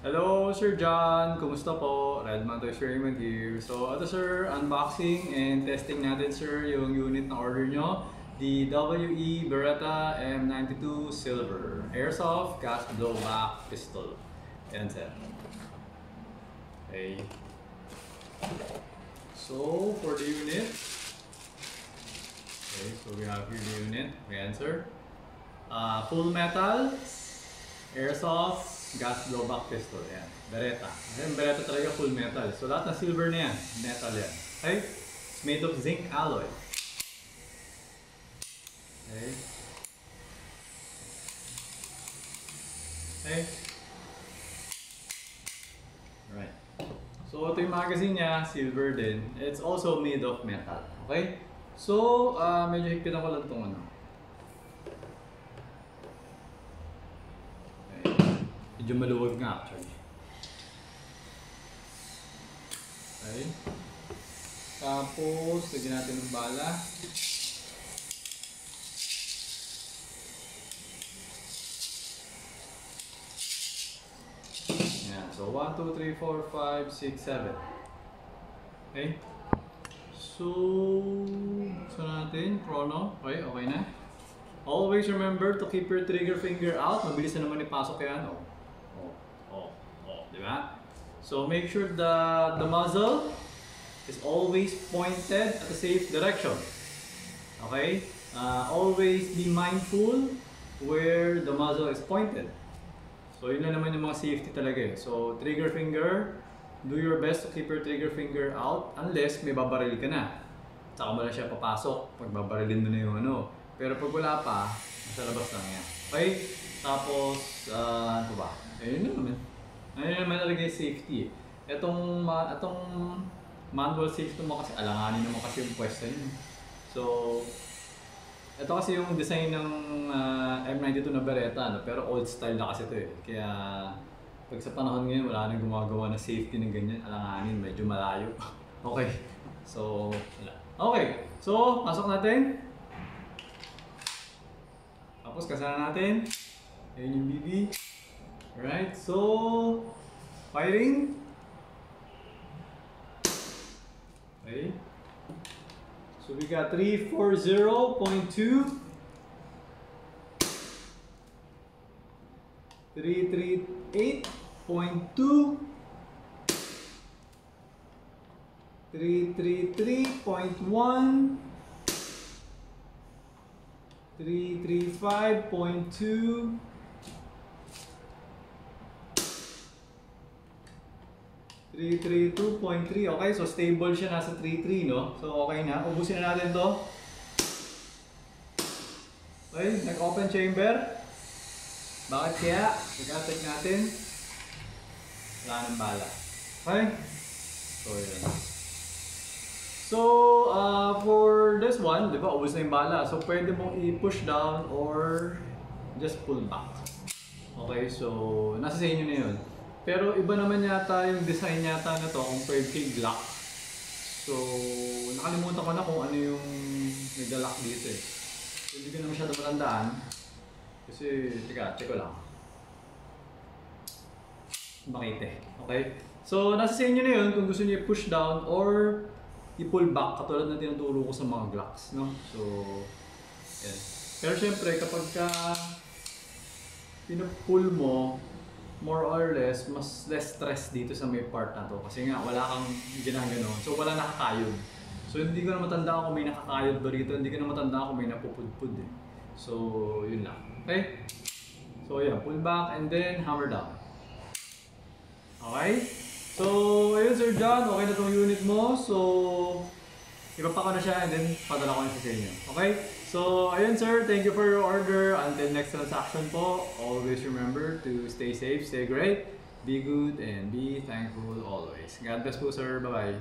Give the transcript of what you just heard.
Hello, Sir John! Kumusta po? Redman to Experiment here. So, ito sir, unboxing and testing natin sir yung unit na order nyo. The WE Beretta M92 Silver Airsoft Gas Blowback Pistol. Ayan sir. Okay. So, for the unit. Okay, so we have here the unit. Ayan sir. Full metal. Airsoft gas blowback pistol. Ayan. Beretta. Ayan, Beretta talaga full metal. So lahat ng silver na yan. Metal yan. Okay? It's made of zinc alloy. Okay? Okay? Alright. So ito yung magazine niya. Silver din. It's also made of metal. Okay? So, medyo higpitan ko lang itong ano. Medyo maluwag nga actually. Okay. Tapos, lagyan natin ng bala. Ayan. So, 1, 2, 3, 4, 5, 6, 7. Okay. So, buksan natin. Chrono. Okay, okay na. Always remember to keep your trigger finger out. Mabilis na naman ipasok yan. Diba? So make sure the muzzle is always pointed at a safe direction. Okay? Always be mindful where the muzzle is pointed. So yun na naman yung mga safety talaga eh. So trigger finger, do your best to keep your trigger finger out unless may babaril ka na. Saka mo lang siya papasok pag babarilin mo na yung ano. Pero pag wala pa, nasa labas lang yan. Okay? Tapos, ano ba? Ayun na naman. Ayun naman talaga yung safety eh. Itong manual safety mo kasi alanganin naman kasi yung pwesto yun. So, ito kasi yung design ng M92 na Beretta, no? Pero old style na kasi ito eh. Kaya pag sa panahon ngayon wala nang gumagawa ng safety ng ganyan, alanganin, medyo malayo. Okay, so wala. Okay, so pasok natin. Tapos kasana natin. Ayun yung BB. Alright, so firing. Okay. So we got 340.2, 338.2, 333.1, 335.2, 332.3. Okay, so stable siya, nasa 33, no? So okay na, ubusin na natin to. Okay, nag-open chamber. Bakit kaya? Pag-attack natin, wala ng bala. Okay? So yun. So, for this one, di ba, ubus na yung bala. So pwede mong i-push down or just pull back. Okay, so nasa sa inyo na yun. Pero iba naman yata yung design yata na to compared kay Glock. So, nakalimutan ko na kung ano yung nag-lock dito eh. So, hindi ko na masyado matandaan. Kasi, check ko lang. Bakit eh. Okay? So, nasa sa inyo na yun kung gusto niyo i-push down or i-pull back katulad na tinuturo ko sa mga Glocks. No? So, yan. Pero syempre, kapag ka pinupull mo, more or less, mas less stress dito sa may part na to. Kasi nga, wala kang ginagano. So, wala nakakayod. So, hindi ko na matandaan kung may nakakayod ba rito. Hindi ko na matandaan kung may napupudpud eh. So, yun lang. Okay? So, yeah. Pull back and then hammer down. Okay? So, ayun Sir John. Okay na tong unit mo. So, ipapak ko na siya and then padala ko na siya sa inyo. Okay? So, ayun sir, thank you for your order. Until next transaction po, always remember to stay safe, stay great, be good, and be thankful always. God bless po sir. Bye-bye.